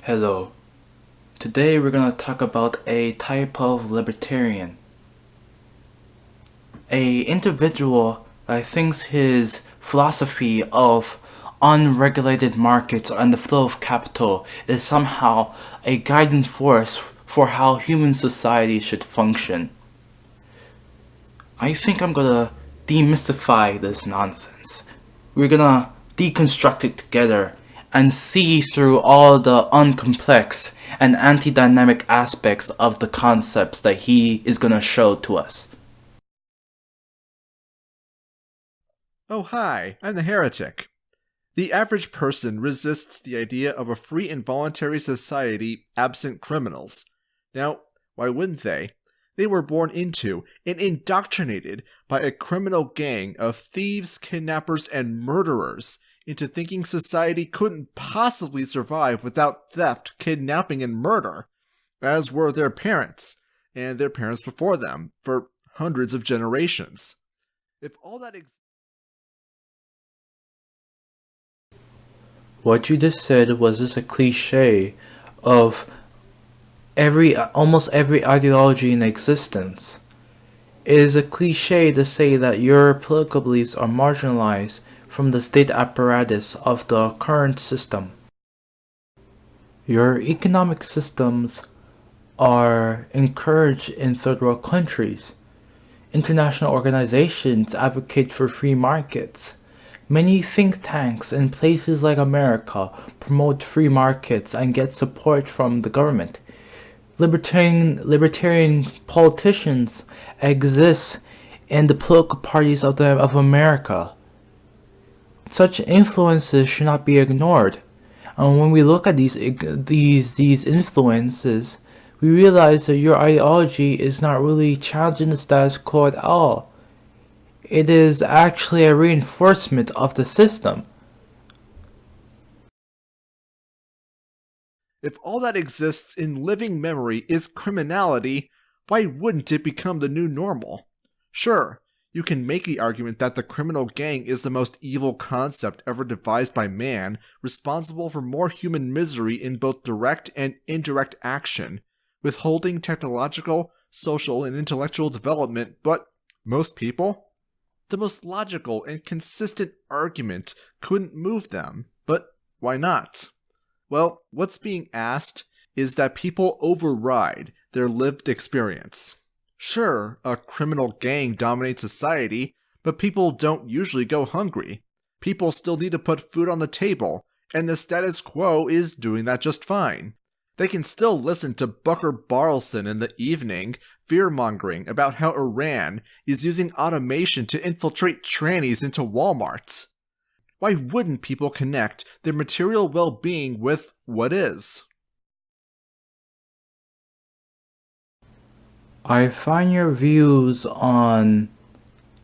Hello. Today we're going to talk about a type of libertarian. A individual that thinks his philosophy of unregulated markets and the flow of capital is somehow a guiding force for how human society should function. I think I'm going to demystify this nonsense. We're going to deconstruct it together and see through all the uncomplex and anti-dynamic aspects of the concepts that he is going to show to us. Oh hi, I'm the heretic. The average person resists the idea of a free and voluntary society absent criminals. Now, why wouldn't they? They were born into and indoctrinated by a criminal gang of thieves, kidnappers, and murderers into thinking society couldn't possibly survive without theft, kidnapping, and murder, as were their parents, and their parents before them, for hundreds of generations. If all that What you just said was just a cliche of almost every ideology in existence. It is a cliche to say that your political beliefs are marginalized from the state apparatus of the current system. Your economic systems are encouraged in third world countries. International organizations advocate for free markets. Many think tanks in places like America promote free markets and get support from the government. Libertarian politicians exist in the political parties of America. Such influences should not be ignored. And when we look at these influences, we realize that your ideology is not really challenging the status quo at all. It is actually a reinforcement of the system. If all that exists in living memory is criminality, why wouldn't it become the new normal? Sure, you can make the argument that the criminal gang is the most evil concept ever devised by man, responsible for more human misery in both direct and indirect action, withholding technological, social, and intellectual development, but most people? The most logical and consistent argument couldn't move them, but why not? Well, what's being asked is that people override their lived experience. Sure, a criminal gang dominates society, but people don't usually go hungry. People still need to put food on the table, and the status quo is doing that just fine. They can still listen to Bucker Barlson in the evening, fear-mongering about how Iran is using automation to infiltrate trannies into Walmart. Why wouldn't people connect their material well-being with what is? I find your views on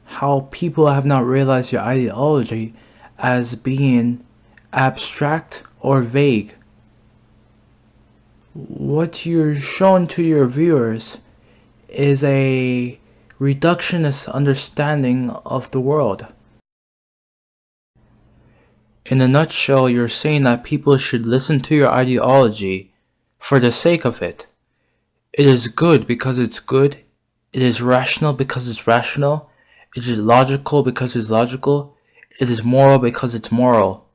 how people have not realized your ideology as being abstract or vague. What you're showing to your viewers is a reductionist understanding of the world. In a nutshell, you're saying that people should listen to your ideology for the sake of it. It is good because it's good. It is rational because it's rational. It is logical because it's logical. It is moral because it's moral.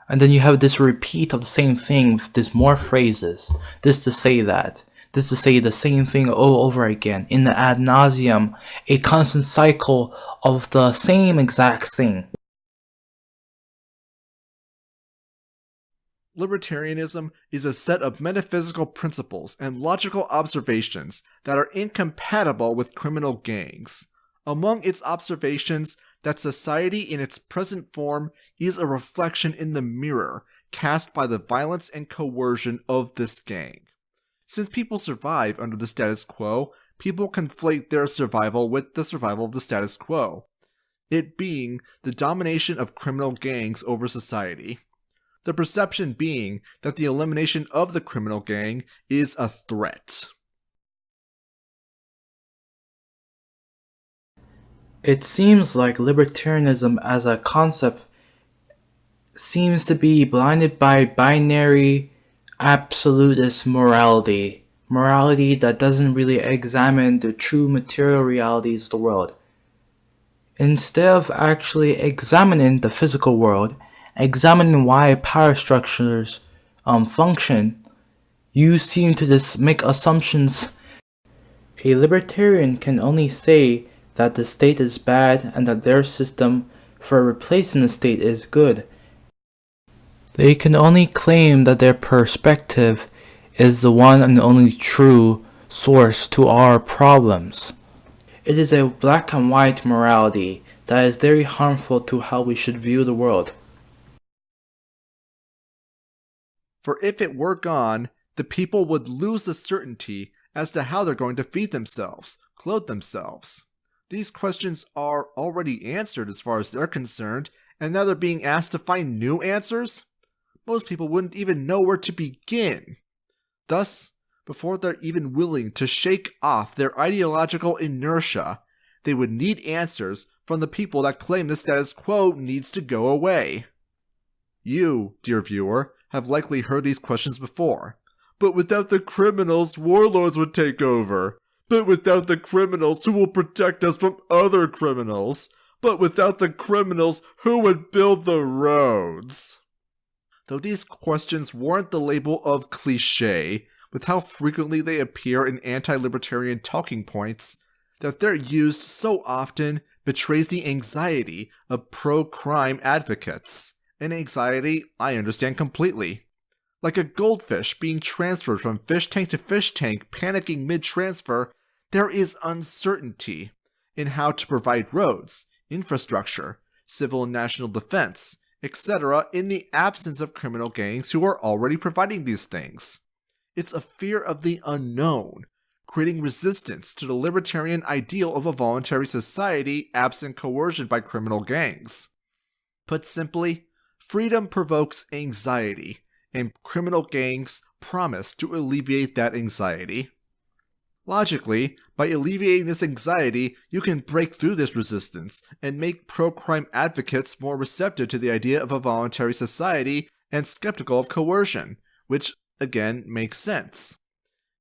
And then you have this repeat of the same thing with this more phrases. This to say that. This to say the same thing all over again. In the ad nauseum, a constant cycle of the same exact thing. Libertarianism is a set of metaphysical principles and logical observations that are incompatible with criminal gangs. Among its observations, that society in its present form is a reflection in the mirror cast by the violence and coercion of this gang. Since people survive under the status quo, people conflate their survival with the survival of the status quo, it being the domination of criminal gangs over society. The perception being that the elimination of the criminal gang is a threat. It seems like libertarianism as a concept seems to be blinded by binary absolutist morality. Morality that doesn't really examine the true material realities of the world. Instead of actually examining the physical world, examining why power structures function, you seem to just make assumptions. A libertarian can only say that the state is bad and that their system for replacing the state is good. They can only claim that their perspective is the one and only true source to our problems. It is a black and white morality that is very harmful to how we should view the world. For if it were gone, the people would lose the certainty as to how they're going to feed themselves, clothe themselves. These questions are already answered as far as they're concerned, and now they're being asked to find new answers? Most people wouldn't even know where to begin. Thus, before they're even willing to shake off their ideological inertia, they would need answers from the people that claim the status quo needs to go away. You, dear viewer, have likely heard these questions before. But without the criminals, warlords would take over. But without the criminals, who will protect us from other criminals? But without the criminals, who would build the roads? Though these questions warrant the label of cliché, with how frequently they appear in anti-libertarian talking points, that they're used so often betrays the anxiety of pro-crime advocates. An anxiety I understand completely. Like a goldfish being transferred from fish tank to fish tank, panicking mid-transfer, there is uncertainty in how to provide roads, infrastructure, civil and national defense, etc. in the absence of criminal gangs who are already providing these things. It's a fear of the unknown, creating resistance to the libertarian ideal of a voluntary society absent coercion by criminal gangs. Put simply, freedom provokes anxiety, and criminal gangs promise to alleviate that anxiety. Logically, by alleviating this anxiety, you can break through this resistance and make pro-crime advocates more receptive to the idea of a voluntary society and skeptical of coercion, which, again, makes sense.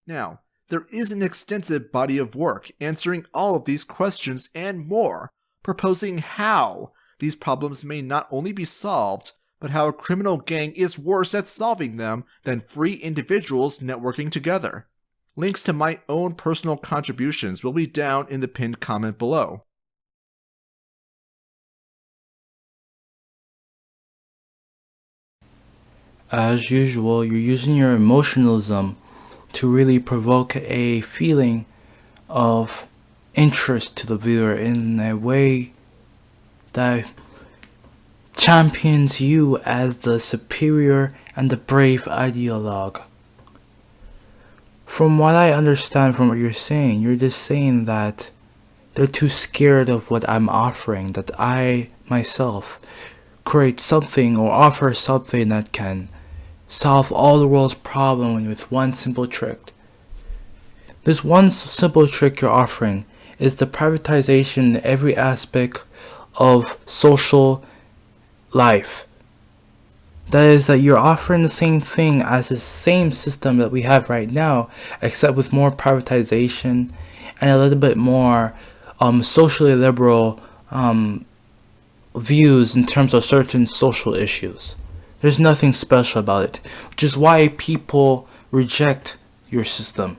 Now, there is an extensive body of work answering all of these questions and more, proposing how these problems may not only be solved, but how a criminal gang is worse at solving them than free individuals networking together. Links to my own personal contributions will be down in the pinned comment below. As usual, you're using your emotionalism to really provoke a feeling of interest to the viewer in a way that champions you as the superior and the brave ideologue. From what I understand from what you're saying, you're just saying that they're too scared of what I'm offering, that I myself create something or offer something that can solve all the world's problems with one simple trick. This one simple trick you're offering is the privatization in every aspect of social life. That is that you're offering the same thing as the same system that we have right now, except with more privatization and a little bit more socially liberal views in terms of certain social issues. There's nothing special about it, which is why people reject your system.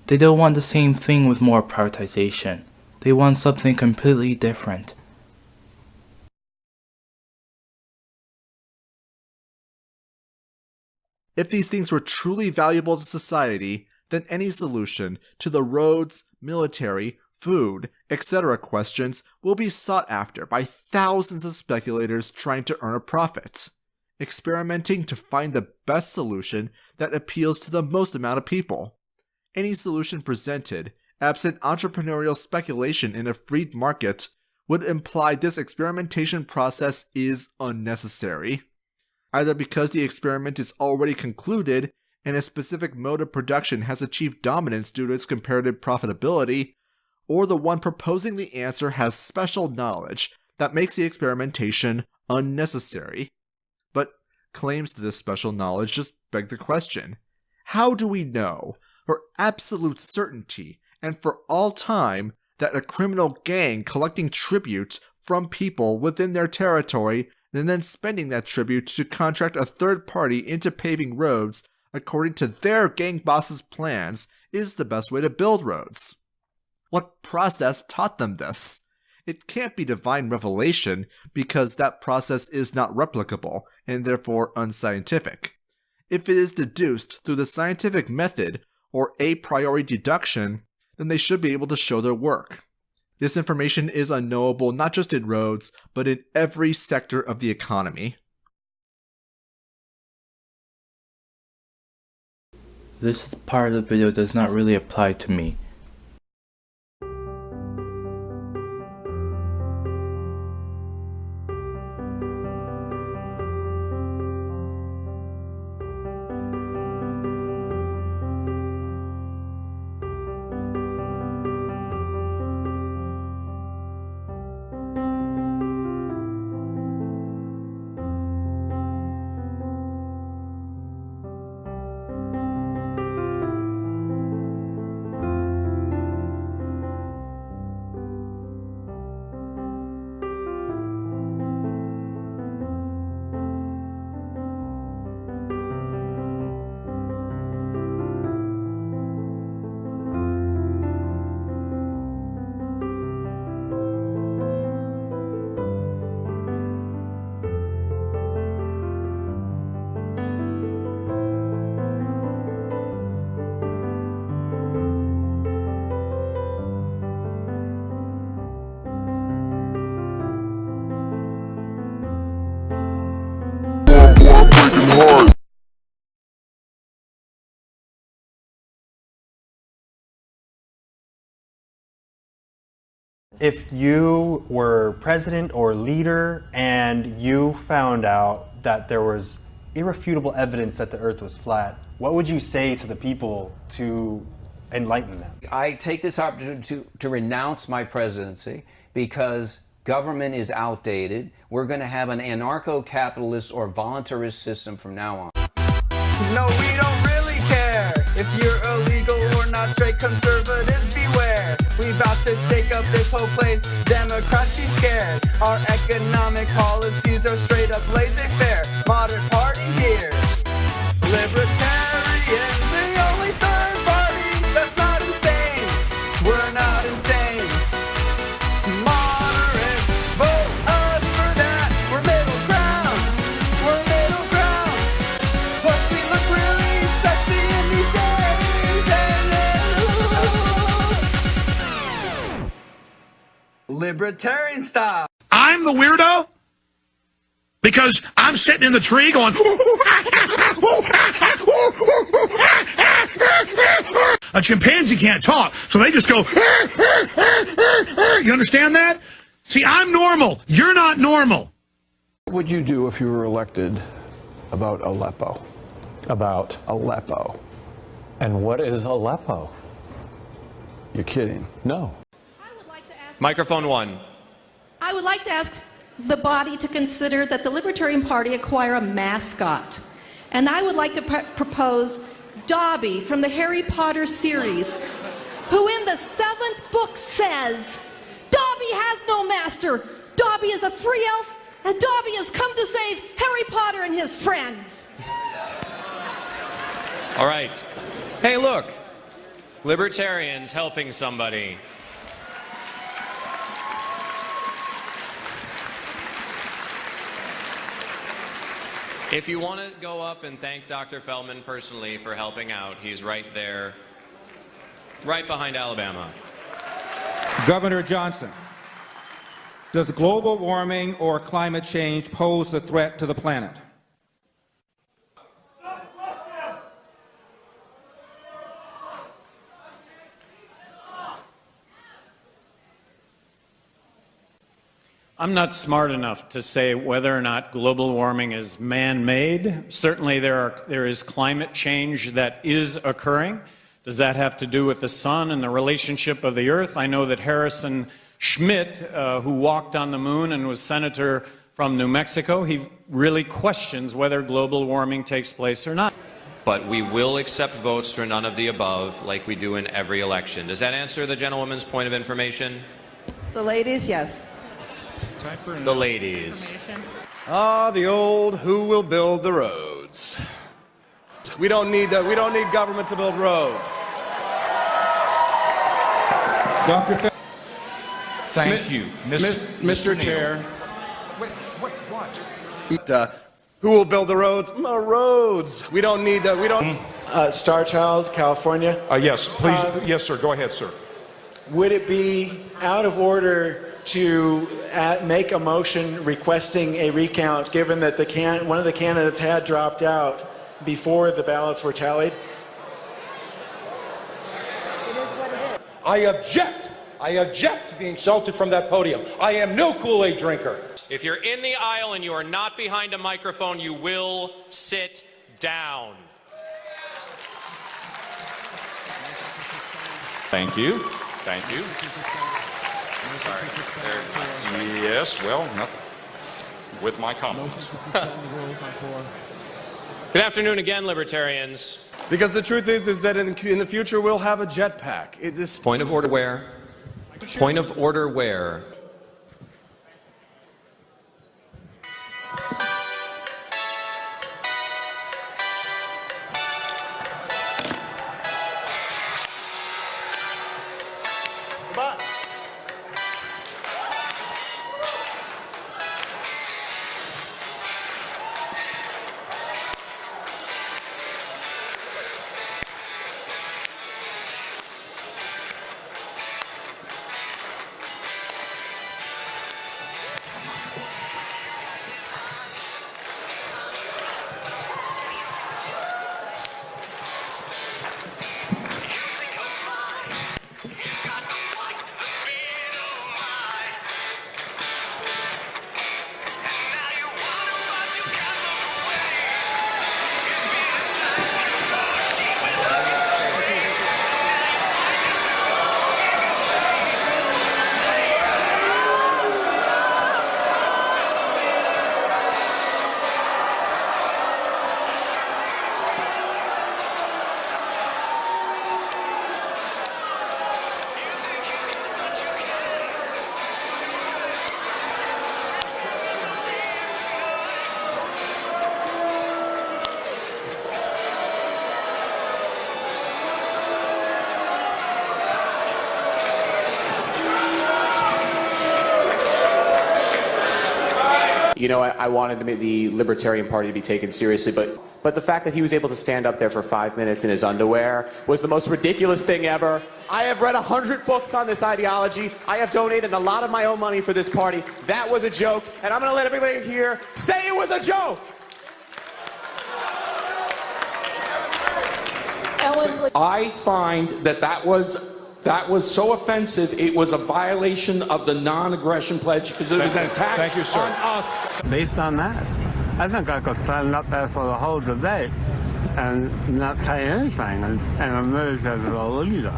They don't want the same thing with more privatization. They want something completely different. If these things were truly valuable to society, then any solution to the roads, military, food, etc. questions will be sought after by thousands of speculators trying to earn a profit, experimenting to find the best solution that appeals to the most amount of people. Any solution presented, absent entrepreneurial speculation in a freed market, would imply this experimentation process is unnecessary, either because the experiment is already concluded and a specific mode of production has achieved dominance due to its comparative profitability, or the one proposing the answer has special knowledge that makes the experimentation unnecessary. But Claims to this special knowledge just beg the question, how do we know, for absolute certainty and for all time, that a criminal gang collecting tribute from people within their territory and then spending that tribute to contract a third party into paving roads according to their gang boss's plans is the best way to build roads? What process taught them this? It can't be divine revelation because that process is not replicable and therefore unscientific. If it is deduced through the scientific method or a priori deduction, then they should be able to show their work. This information is unknowable not just in roads, but in every sector of the economy. This part of the video does not really apply to me. If you were president or leader and you found out that there was irrefutable evidence that the earth was flat, what would you say to the people to enlighten them? I take this opportunity to renounce my presidency because government is outdated. We're going to have an anarcho-capitalist or voluntarist system from now on. No, we don't really care if you're illegal or not. Straight conservatives beware. We about to shake up this whole place. Democrats be scared. Our economic policies are straight up laissez-faire. Modern party here. Libertarians, the only third party that's not insane. We're not insane. Moderates, vote us for that. We're middle ground. We're middle ground. Plus we look really sexy in these shades. Libertarian style. I'm the weirdo because I'm sitting in the tree going, a chimpanzee can't talk, so they just go, you understand that? See, I'm normal. You're not normal. What would you do if you were elected about Aleppo? About Aleppo. And what is Aleppo? You're kidding. No. Microphone one. I would like to ask the body to consider that the Libertarian Party acquire a mascot. And I would like to propose Dobby from the Harry Potter series, who in the 7th book says, Dobby has no master. Dobby is a free elf, and Dobby has come to save Harry Potter and his friends. All right. Hey, look. Libertarians helping somebody. If you want to go up and thank Dr. Feldman personally for helping out, he's right there, right behind Alabama. Governor Johnson, does global warming or climate change pose a threat to the planet? I'm not smart enough to say whether or not global warming is man-made. Certainly there is climate change that is occurring. Does that have to do with the sun and the relationship of the earth? I know that Harrison Schmitt, who walked on the moon and was senator from New Mexico. He really questions whether global warming takes place or not. But we will accept votes for none of the above, like we do in every election. Does that answer the gentlewoman's point of information? The ladies, yes. Time for the ladies. Ah, the old who will build the roads. We don't need that. We don't need government to build roads. Dr. Thank you, Mr. Chair. Wait, what? Who will build the roads? Roads. We don't need that. We don't. Star Child, California. Yes, please. Yes, sir. Go ahead, sir. Would it be out of order to make a motion requesting a recount, given that one of the candidates had dropped out before the ballots were tallied? I object. I object to being insulted from that podium. I am no Kool-Aid drinker. If you're in the aisle and you are not behind a microphone, you will sit down. Thank you. Thank you. Sorry. Yes, well, nothing. With my comments. Good afternoon again, Libertarians. Because the truth is that in the future we'll have a jetpack. Point of order where? Point of order where? You know, I wanted the Libertarian Party to be taken seriously, but the fact that he was able to stand up there for 5 minutes in his underwear was the most ridiculous thing ever. I have read 100 books on this ideology. I have donated a lot of my own money for this party. That was a joke, and I'm going to let everybody here say it was a joke. I find that was so offensive, it was a violation of the non-aggression pledge because it was an attack on us. Based on that, I think I could stand up there for the whole debate and not say anything and emerge as a leader.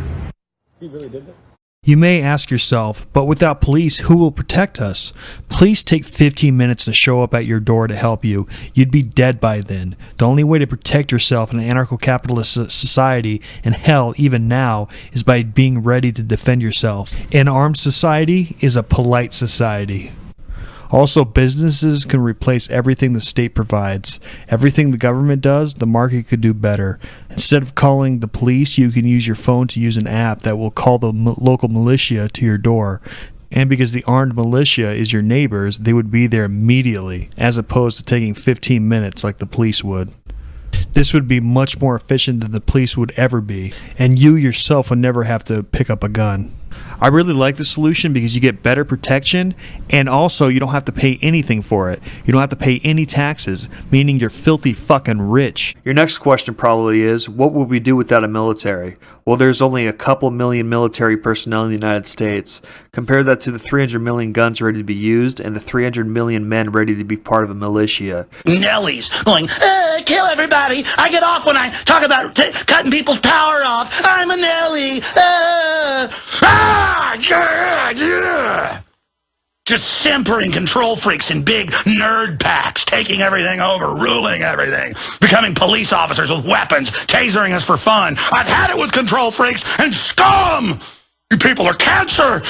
He really did that? You may ask yourself, but without police, who will protect us? Police take 15 minutes to show up at your door to help you. You'd be dead by then. The only way to protect yourself in an anarcho-capitalist society, and hell, even now, is by being ready to defend yourself. An armed society is a polite society. Also, businesses can replace everything the state provides. Everything the government does, the market could do better. Instead of calling the police, you can use your phone to use an app that will call the local militia to your door. And because the armed militia is your neighbors, they would be there immediately, as opposed to taking 15 minutes like the police would. This would be much more efficient than the police would ever be, and you yourself would never have to pick up a gun. I really like the solution because you get better protection, and also you don't have to pay anything for it. You don't have to pay any taxes, meaning you're filthy fucking rich. Your next question probably is, what would we do without a military? Well, there's only a couple million military personnel in the United States. Compare that to the 300 million guns ready to be used and the 300 million men ready to be part of a militia. Nellies going, kill everybody. I get off when I talk about cutting people's power off. I'm a Nelly. Just simpering control freaks in big nerd packs, taking everything over, ruling everything, becoming police officers with weapons, tasering us for fun. I've had it with control freaks and scum! You people are cancer!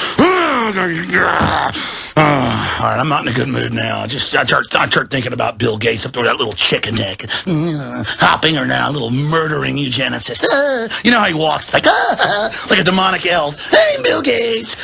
All right, I'm not in a good mood now. I start thinking about Bill Gates up there with that little chicken neck, hopping her now, a little murdering eugenicist. You know how he walks, like a demonic elf. Hey, Bill Gates!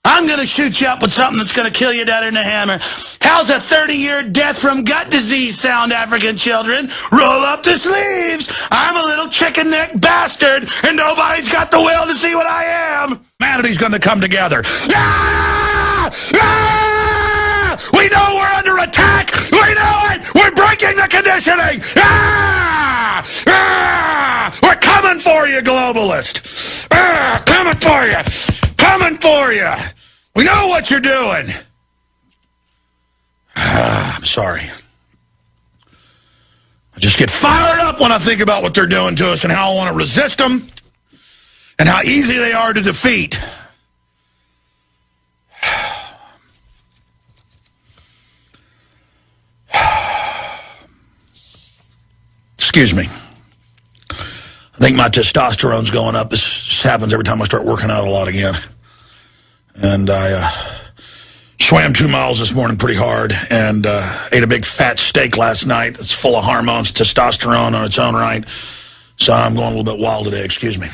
I'm going to shoot you up with something that's going to kill you down in the hammer. How's a 30-year death from gut disease sound, African children? Roll up the sleeves. I'm a little chicken neck bastard, and nobody's got the will to see what I am. Humanity's going to come together. Ah! Ah! We know we're under attack. We know it. We're breaking the conditioning. Ah! Ah! We're coming for you, globalist. Ah! Coming for you. Coming for you. We know what you're doing. I'm sorry. I just get fired up when I think about what they're doing to us and how I want to resist them and how easy they are to defeat. Excuse me. I think my testosterone's going up. This happens every time I start working out a lot again. And I swam 2 miles this morning pretty hard and ate a big fat steak last night. It's full of hormones, testosterone on its own right. So I'm going a little bit wild today. Excuse me.